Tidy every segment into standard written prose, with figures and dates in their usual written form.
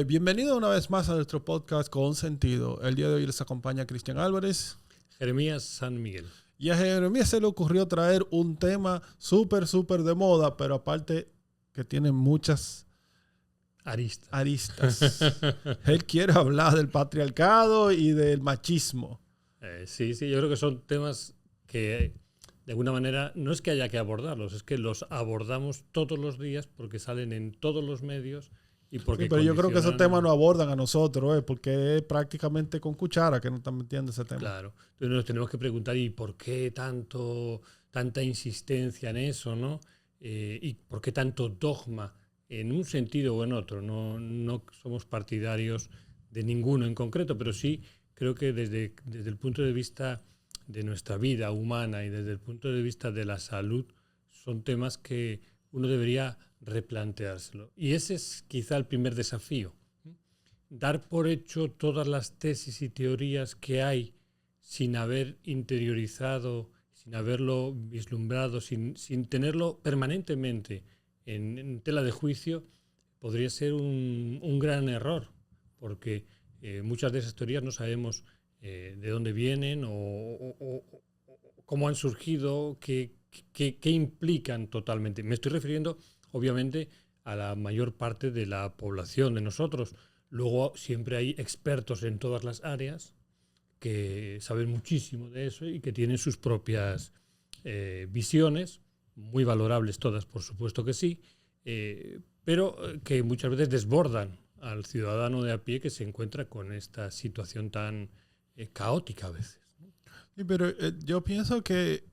Bienvenido una vez más a nuestro podcast con sentido. El día de hoy les acompaña Cristian Álvarez. Jeremías San Miguel. Y a Jeremías se le ocurrió traer un tema súper de moda, pero aparte que tiene muchas aristas. Él quiere hablar del patriarcado y del machismo. Sí, yo creo que son temas que de alguna manera no es que haya que abordarlos, es que los abordamos todos los días porque salen en todos los medios. Y porque sí, pero yo creo que esos temas no abordan a nosotros, porque es prácticamente con cuchara que nos están metiendo ese tema. Claro, entonces nos tenemos que preguntar ¿y por qué tanta insistencia en eso, ¿no? ¿Y por qué tanto dogma en un sentido o en otro? No somos partidarios de ninguno en concreto, pero sí creo que desde el punto de vista de nuestra vida humana y desde el punto de vista de la salud son temas que uno debería replanteárselo. Y ese es quizá el primer desafío. Dar por hecho todas las tesis y teorías que hay sin haber interiorizado, sin haberlo vislumbrado, sin tenerlo permanentemente en tela de juicio, podría ser un gran error, porque muchas de esas teorías no sabemos de dónde vienen o cómo han surgido, qué implican totalmente. Me estoy refiriendo obviamente a la mayor parte de la población de nosotros. Luego siempre hay expertos en todas las áreas que saben muchísimo de eso y que tienen sus propias visiones, muy valorables todas, por supuesto que sí, pero que muchas veces desbordan al ciudadano de a pie que se encuentra con esta situación tan caótica a veces. Sí, pero yo pienso que,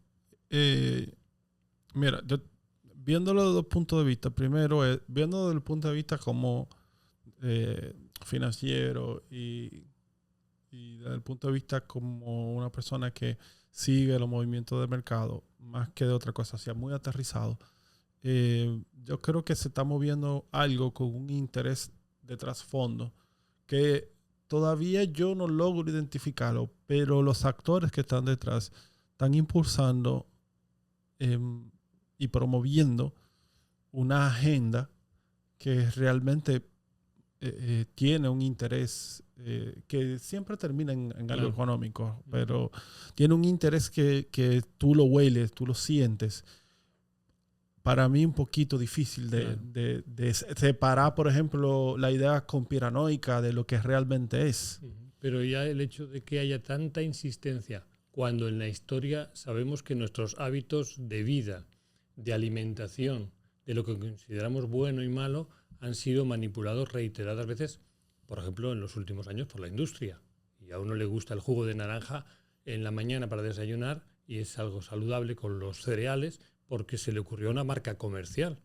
mira, yo viéndolo de dos puntos de vista. Primero, viéndolo desde el punto de vista como financiero y desde el punto de vista como una persona que sigue los movimientos del mercado, más que de otra cosa, sea muy aterrizado. Yo creo que se está moviendo algo con un interés de trasfondo que todavía yo no logro identificarlo, pero los actores que están detrás están impulsando y promoviendo una agenda que realmente tiene un interés que siempre termina en algo económico, pero tiene un interés que tú lo hueles, tú lo sientes. Para mí un poquito difícil de separar, por ejemplo, la idea conspiranoica de lo que realmente es. Pero ya el hecho de que haya tanta insistencia, cuando en la historia sabemos que nuestros hábitos de vida, de alimentación, de lo que consideramos bueno y malo, han sido manipulados reiteradas veces, por ejemplo, en los últimos años por la industria. Y a uno le gusta el jugo de naranja en la mañana para desayunar y es algo saludable con los cereales porque se le ocurrió una marca comercial.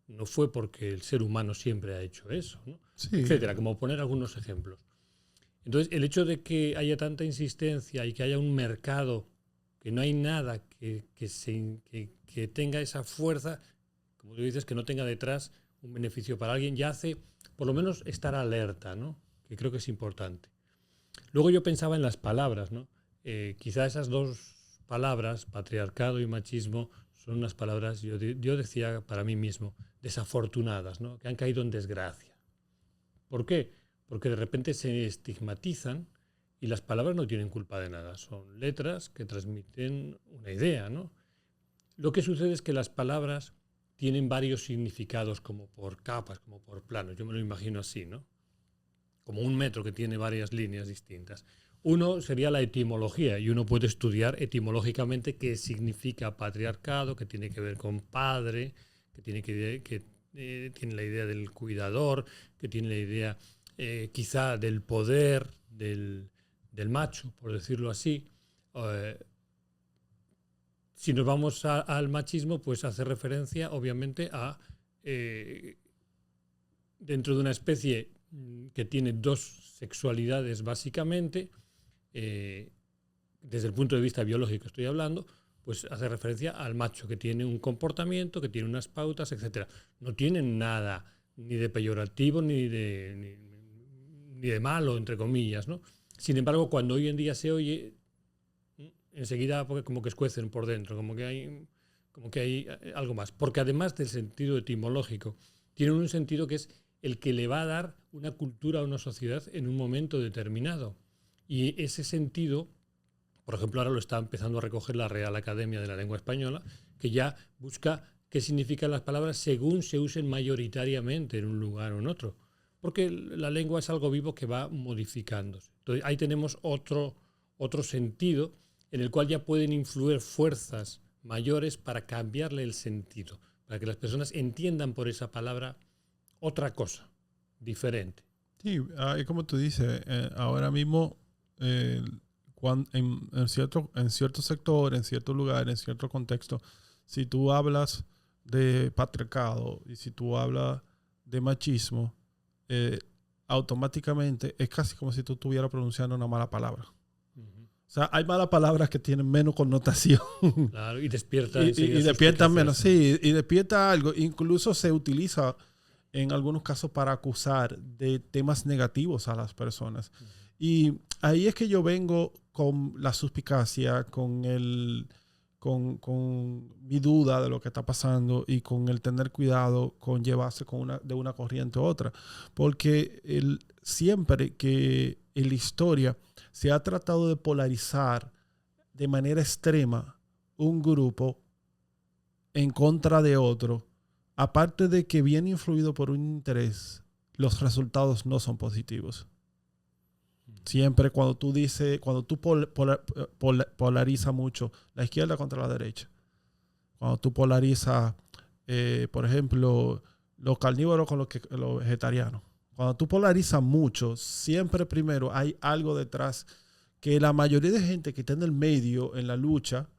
No fue porque el ser humano siempre ha hecho eso, ¿no? Sí. Etcétera, como poner algunos ejemplos. Entonces, el hecho de que haya tanta insistencia y que haya un mercado, que no hay nada que tenga esa fuerza, como tú dices, que no tenga detrás un beneficio para alguien, ya hace por lo menos estar alerta, ¿no? Que creo que es importante. Luego yo pensaba en las palabras, ¿no? Quizá esas dos palabras, patriarcado y machismo, son unas palabras, yo decía para mí mismo, desafortunadas, ¿no? Que han caído en desgracia. ¿Por qué? Porque de repente se estigmatizan y las palabras no tienen culpa de nada. Son letras que transmiten una idea, ¿no? Lo que sucede es que las palabras tienen varios significados, como por capas, como por planos. Yo me lo imagino así, ¿no? Como un metro que tiene varias líneas distintas. Uno sería la etimología, y uno puede estudiar etimológicamente qué significa patriarcado, que tiene que ver con padre, que tiene la idea del cuidador, que tiene la idea quizá del poder del macho, por decirlo así. Si nos vamos al machismo, pues hace referencia, obviamente, a dentro de una especie que tiene dos sexualidades básicamente, desde el punto de vista biológico estoy hablando, pues hace referencia al macho, que tiene un comportamiento, que tiene unas pautas, etc. No tienen nada ni de peyorativo ni de malo, entre comillas, ¿no? Sin embargo, cuando hoy en día se oye, enseguida como que escuecen por dentro, como que hay algo más. Porque además del sentido etimológico, tienen un sentido que es el que le va a dar una cultura a una sociedad en un momento determinado. Y ese sentido, por ejemplo, ahora lo está empezando a recoger la Real Academia de la Lengua Española, que ya busca qué significan las palabras según se usen mayoritariamente en un lugar o en otro. Porque la lengua es algo vivo que va modificándose. Entonces, ahí tenemos otro sentido en el cual ya pueden influir fuerzas mayores para cambiarle el sentido, para que las personas entiendan por esa palabra otra cosa, diferente. Sí, como tú dices, ahora mismo en cierto sector, en cierto lugar, en cierto contexto, si tú hablas de patriarcado y si tú hablas de machismo, automáticamente es casi como si tú estuvieras pronunciando una mala palabra. O sea, hay malas palabras que tienen menos connotación. Claro, y despierta y despiertan menos, sí, y despierta algo. Incluso se utiliza en algunos casos para acusar de temas negativos a las personas. Y ahí es que yo vengo con la suspicacia, con mi duda de lo que está pasando y con el tener cuidado con llevarse de una corriente a otra. Porque siempre que en la historia se ha tratado de polarizar de manera extrema un grupo en contra de otro, aparte de que viene influido por un interés, los resultados no son positivos. Siempre cuando tú polarizas mucho la izquierda contra la derecha, cuando tú polarizas, por ejemplo, los carnívoros con los vegetarianos, cuando tú polarizas mucho, siempre primero hay algo detrás que la mayoría de gente que está en el medio, en la lucha,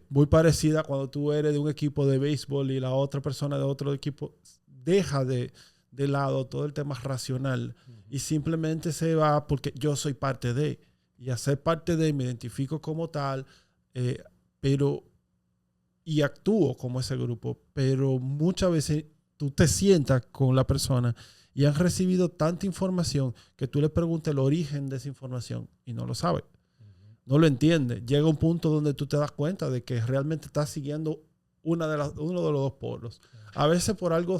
muy parecida cuando tú eres de un equipo de béisbol y la otra persona de otro equipo, deja de lado todo el tema racional y simplemente se va porque yo soy parte de, y a ser parte de me identifico como tal, y actúo como ese grupo, pero muchas veces tú te sientas con la persona y han recibido tanta información que tú le preguntas el origen de esa información y no lo sabe. No lo entiende. Llega un punto donde tú te das cuenta de que realmente estás siguiendo uno de los dos polos. A veces por algo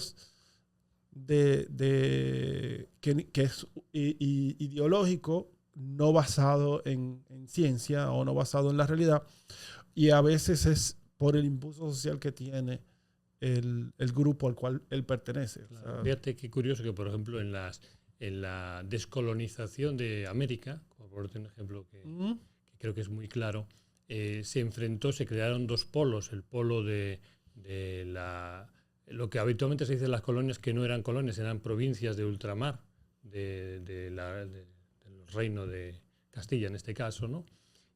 que es ideológico, no basado en ciencia o no basado en la realidad. Y a veces es por el impulso social que tiene el grupo al cual él pertenece. Claro. O sea, fíjate qué curioso que, por ejemplo, en la descolonización de América, por ponerte un ejemplo que creo que es muy claro, se crearon dos polos. El polo de lo que habitualmente se dice en las colonias, que no eran colonias, eran provincias de ultramar, del reino de Castilla en este caso, ¿no?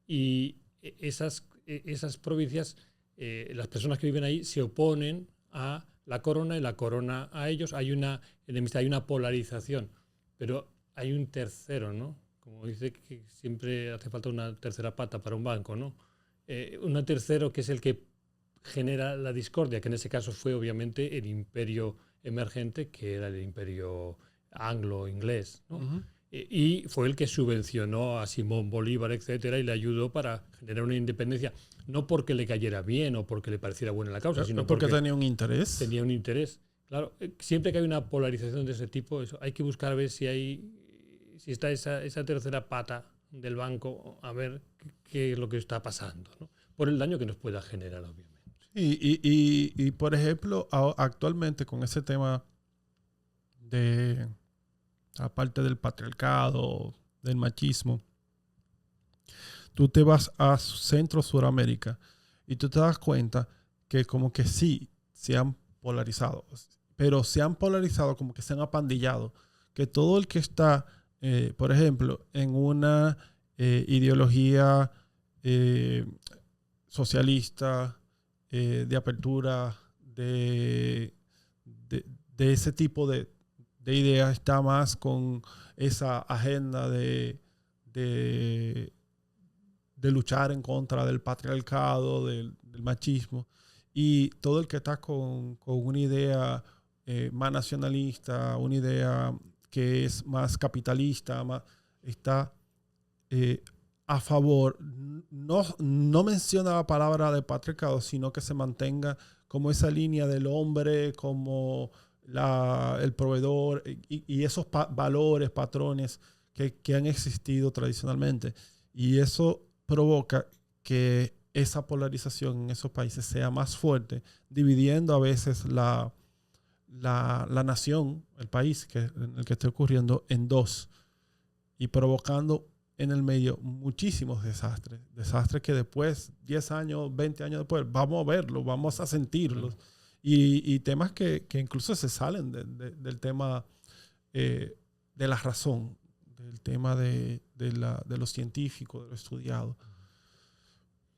Y esas provincias, las personas que viven ahí se oponen a la corona y la corona a ellos. Hay una enemistad, hay una polarización, pero hay un tercero, ¿no? Como dice que siempre hace falta una tercera pata para un banco, ¿no? Un tercero que es el que genera la discordia, que en ese caso fue obviamente el imperio emergente, que era el imperio anglo-inglés, ¿no? Y fue el que subvencionó a Simón Bolívar, etcétera, y le ayudó para generar una independencia, no porque le cayera bien o porque le pareciera buena la causa, sino porque tenía un interés. Tenía un interés. Claro, siempre que hay una polarización de ese tipo, hay que buscar a ver si está esa tercera pata del banco, a ver qué es lo que está pasando, ¿no? Por el daño que nos pueda generar, obviamente. Y por ejemplo, actualmente con ese tema de, aparte del patriarcado, del machismo, tú te vas a Centro Suramérica y tú te das cuenta que como que sí, se han polarizado, pero se han polarizado como que se han apandillado, que todo el que está, por ejemplo, en una ideología socialista, de apertura, de ese tipo de ideas, está más con esa agenda de luchar en contra del patriarcado, del machismo, y todo el que está con una idea más nacionalista, una idea que es más capitalista, está a favor, no menciona la palabra de patriarcado, sino que se mantenga como esa línea del hombre, como el proveedor y esos valores, patrones que han existido tradicionalmente. Y eso provoca que esa polarización en esos países sea más fuerte, dividiendo a veces la nación, el país en el que esté ocurriendo, en dos y provocando en el medio muchísimos desastres. Desastres que después, 10 años, 20 años después, vamos a verlos, vamos a sentirlos. Y temas que incluso se salen del tema de la razón, del tema de lo científico, de lo estudiado,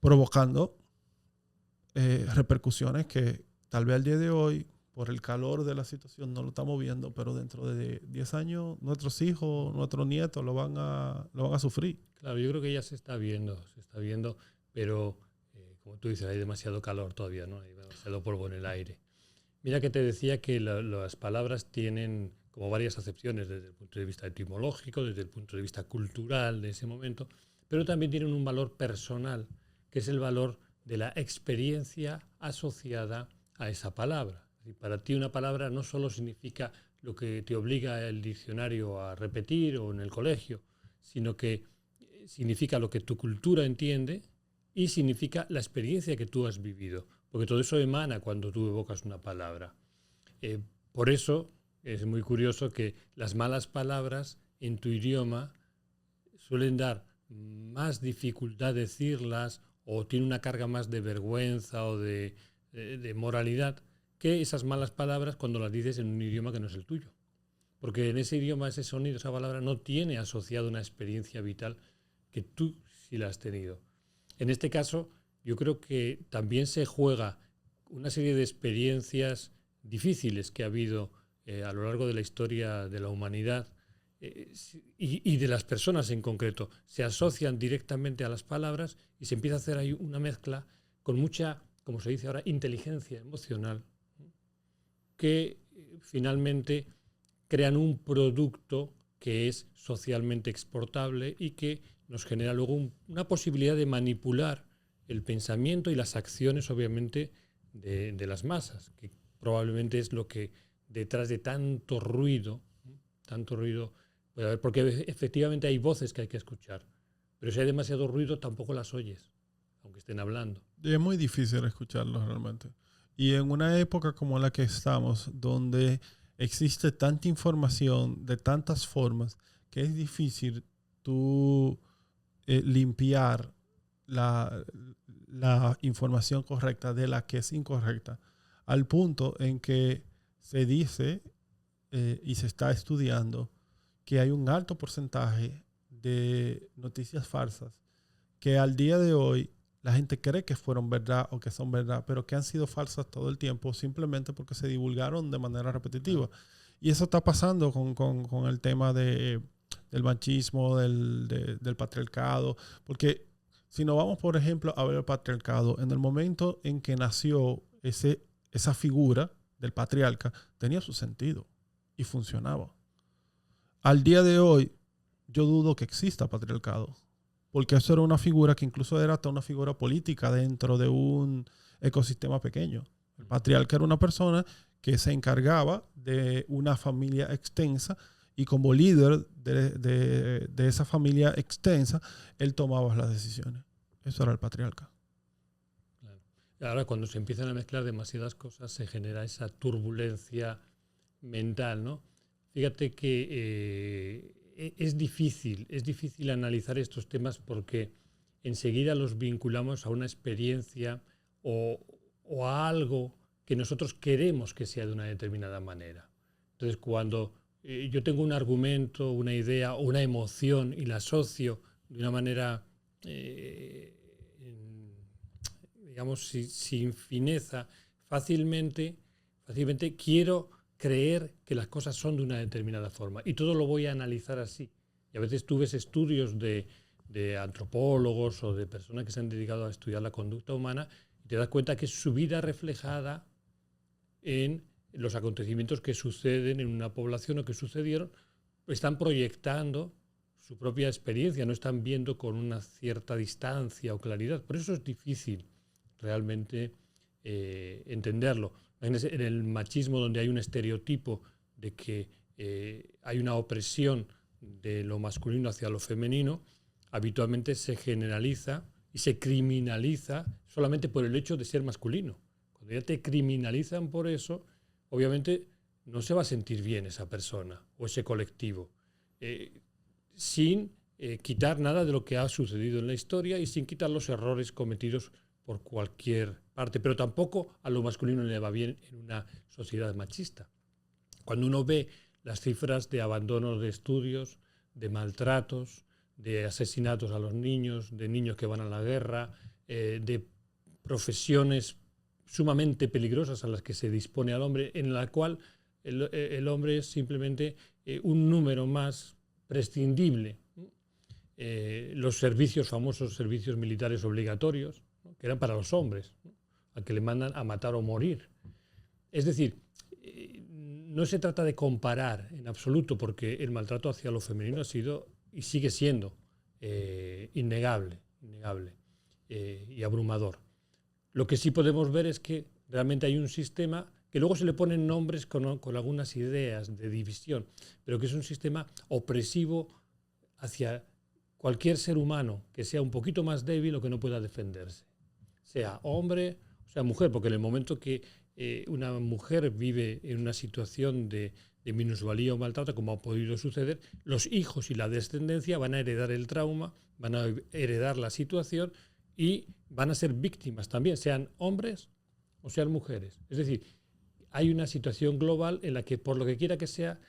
provocando repercusiones que tal vez al día de hoy, por el calor de la situación, no lo estamos viendo, pero dentro de 10 años nuestros hijos, nuestros nietos lo van a sufrir. Claro, yo creo que ya se está viendo, pero como tú dices, hay demasiado calor todavía, ¿no? Hay demasiado polvo en el aire. Mira que te decía que las palabras tienen como varias acepciones desde el punto de vista etimológico, desde el punto de vista cultural de ese momento, pero también tienen un valor personal, que es el valor de la experiencia asociada a esa palabra. Y para ti una palabra no solo significa lo que te obliga el diccionario a repetir o en el colegio, sino que significa lo que tu cultura entiende y significa la experiencia que tú has vivido, porque todo eso emana cuando tú evocas una palabra. Por eso es muy curioso que las malas palabras en tu idioma suelen dar más dificultad decirlas o tienen una carga más de vergüenza o de moralidad que esas malas palabras cuando las dices en un idioma que no es el tuyo. Porque en ese idioma, ese sonido, esa palabra no tiene asociado una experiencia vital que tú sí la has tenido. En este caso, yo creo que también se juega una serie de experiencias difíciles que ha habido a lo largo de la historia de la humanidad y de las personas en concreto. Se asocian directamente a las palabras y se empieza a hacer ahí una mezcla con mucha, como se dice ahora, inteligencia emocional, que finalmente crean un producto que es socialmente exportable y que nos genera luego una posibilidad de manipular el pensamiento y las acciones, obviamente, de las masas, que probablemente es lo que detrás de tanto ruido puede haber, porque efectivamente hay voces que hay que escuchar, pero si hay demasiado ruido tampoco las oyes, aunque estén hablando. Es muy difícil escucharlo realmente. Y en una época como la que estamos, donde existe tanta información de tantas formas, que es difícil tú limpiar la información correcta de la que es incorrecta, al punto en que se dice y se está estudiando que hay un alto porcentaje de noticias falsas que al día de hoy la gente cree que fueron verdad o que son verdad, pero que han sido falsas todo el tiempo simplemente porque se divulgaron de manera repetitiva. Y eso está pasando con el tema del machismo, del patriarcado, porque si nos vamos, por ejemplo, a ver el patriarcado, en el momento en que nació esa figura del patriarca, tenía su sentido y funcionaba. Al día de hoy, yo dudo que exista patriarcado, porque eso era una figura que incluso era hasta una figura política dentro de un ecosistema pequeño. El patriarca era una persona que se encargaba de una familia extensa y como líder de esa familia extensa, él tomaba las decisiones. Eso era el patriarca. Claro. Ahora, cuando se empiezan a mezclar demasiadas cosas, se genera esa turbulencia mental, ¿no? Fíjate que es difícil analizar estos temas porque enseguida los vinculamos a una experiencia o a algo que nosotros queremos que sea de una determinada manera. Entonces, cuando yo tengo un argumento, una idea o una emoción y la asocio de una manera, digamos, sin fineza, fácilmente quiero creer que las cosas son de una determinada forma y todo lo voy a analizar así. Y a veces tú ves estudios de antropólogos o de personas que se han dedicado a estudiar la conducta humana y te das cuenta que es su vida reflejada en los acontecimientos que suceden en una población o que sucedieron, están proyectando su propia experiencia, no están viendo con una cierta distancia o claridad. Por eso es difícil realmente entenderlo. Imagínense, en el machismo, donde hay un estereotipo de que hay una opresión de lo masculino hacia lo femenino, habitualmente se generaliza y se criminaliza solamente por el hecho de ser masculino. Cuando ya te criminalizan por eso, obviamente no se va a sentir bien esa persona o ese colectivo, sin quitar nada de lo que ha sucedido en la historia y sin quitar los errores cometidos por cualquier parte. Pero tampoco a lo masculino le va bien en una sociedad machista. Cuando uno ve las cifras de abandono de estudios, de maltratos, de asesinatos a los niños, de niños que van a la guerra, de profesiones sumamente peligrosas a las que se dispone al hombre, en la cual el hombre es simplemente un número más prescindible. Los servicios, famosos servicios militares obligatorios, ¿no?, que eran para los hombres, ¿no?, al que le mandan a matar o morir. Es decir, no se trata de comparar en absoluto, porque el maltrato hacia lo femenino ha sido y sigue siendo innegable y abrumador. Lo que sí podemos ver es que realmente hay un sistema que luego se le ponen nombres con algunas ideas de división, pero que es un sistema opresivo hacia cualquier ser humano que sea un poquito más débil o que no pueda defenderse, sea hombre o sea mujer, porque en el momento que una mujer vive en una situación de minusvalía o maltrato, como ha podido suceder, los hijos y la descendencia van a heredar el trauma, van a heredar la situación y van a ser víctimas también, sean hombres o sean mujeres. Es decir, hay una situación global en la que, por lo que quiera que sea,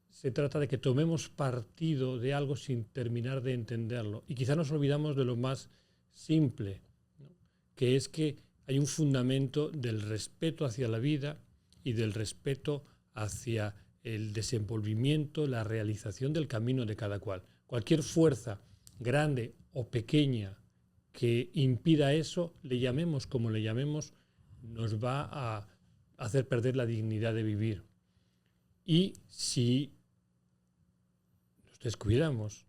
se trata de que tomemos partido de algo sin terminar de entenderlo. Y quizá nos olvidamos de lo más simple, ¿no?, que es que hay un fundamento del respeto hacia la vida y del respeto hacia el desenvolvimiento, la realización del camino de cada cual. Cualquier fuerza, grande o pequeña, que impida eso, le llamemos como le llamemos, nos va a hacer perder la dignidad de vivir. Y si nos descuidamos,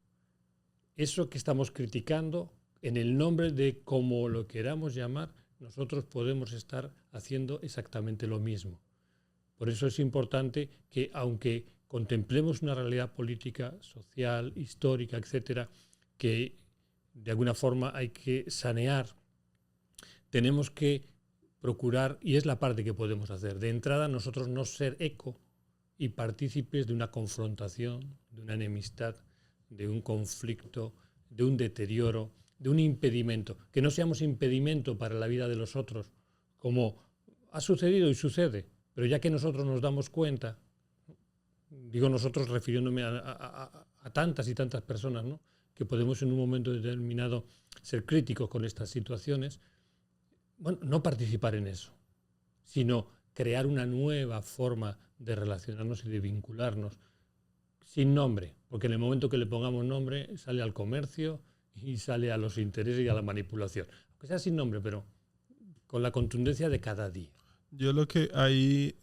eso que estamos criticando, en el nombre de como lo queramos llamar, nosotros podemos estar haciendo exactamente lo mismo. Por eso es importante que, aunque contemplemos una realidad política, social, histórica, etcétera, que de alguna forma hay que sanear, tenemos que procurar, y es la parte que podemos hacer, de entrada nosotros no ser eco y partícipes de una confrontación, de una enemistad, de un conflicto, de un deterioro, de un impedimento, que no seamos impedimento para la vida de los otros, como ha sucedido y sucede, pero ya que nosotros nos damos cuenta, digo nosotros refiriéndome a tantas y tantas personas, ¿no?, que podemos en un momento determinado ser críticos con estas situaciones, bueno, no participar en eso, sino crear una nueva forma de relacionarnos y de vincularnos sin nombre, porque en el momento que le pongamos nombre sale al comercio y sale a los intereses y a la manipulación. Aunque sea sin nombre, pero con la contundencia de cada día. Yo lo que ahí,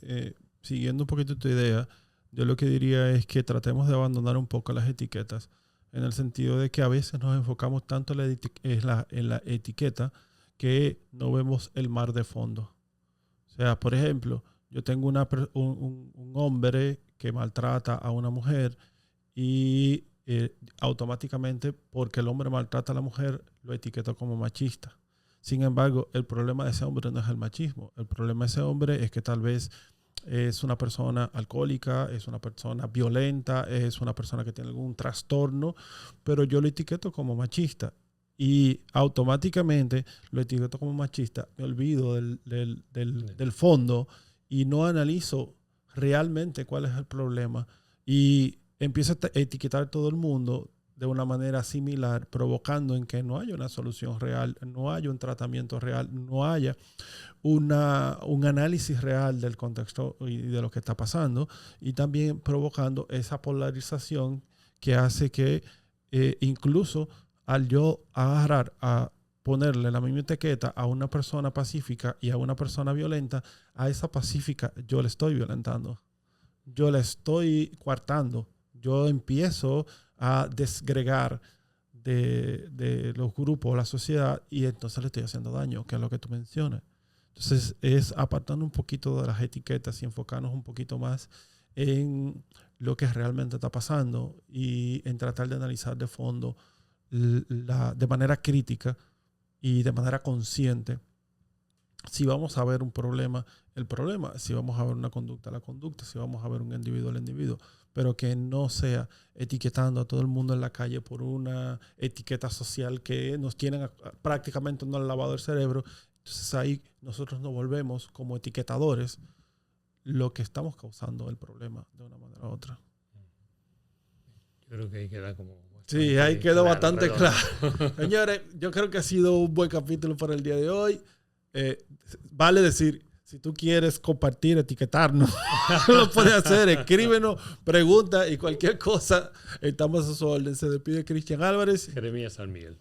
siguiendo un poquito tu idea, yo lo que diría es que tratemos de abandonar un poco las etiquetas, en el sentido de que a veces nos enfocamos tanto en la etiqueta que no vemos el mar de fondo. O sea, por ejemplo, yo tengo un hombre que maltrata a una mujer y automáticamente, porque el hombre maltrata a la mujer, lo etiqueto como machista. Sin embargo, el problema de ese hombre no es el machismo. El problema de ese hombre es que tal vez es una persona alcohólica, es una persona violenta, es una persona que tiene algún trastorno, pero yo lo etiqueto como machista. Y automáticamente lo etiqueto como machista, me olvido del fondo y no analizo realmente cuál es el problema. Y empiezo a etiquetar a todo el mundo de una manera similar, provocando en que no haya una solución real, no haya un tratamiento real, no haya un análisis real del contexto y de lo que está pasando, y también provocando esa polarización que hace que incluso al yo agarrar a ponerle la misma etiqueta a una persona pacífica y a una persona violenta, a esa pacífica yo le estoy violentando, yo le estoy coartando, yo empiezo a desgregar de los grupos, la sociedad, y entonces le estoy haciendo daño, que es lo que tú mencionas. Entonces es apartando un poquito de las etiquetas y enfocarnos un poquito más en lo que realmente está pasando y en tratar de analizar de fondo de manera crítica y de manera consciente si vamos a ver un problema, el problema, si vamos a ver una conducta, la conducta, si vamos a ver un individuo, el individuo, pero que no sea etiquetando a todo el mundo en la calle por una etiqueta social que nos tienen prácticamente no han lavado el cerebro. Entonces ahí nosotros nos volvemos como etiquetadores lo que estamos causando el problema de una manera u otra. Yo creo que ahí queda como... Sí, ahí quedó bastante claro. Señores, yo creo que ha sido un buen capítulo para el día de hoy. Vale decir, si tú quieres compartir, etiquetarnos, lo puedes hacer. Escríbenos, pregunta y cualquier cosa. Estamos a su orden. Se despide Cristian Álvarez. Jeremías San Miguel.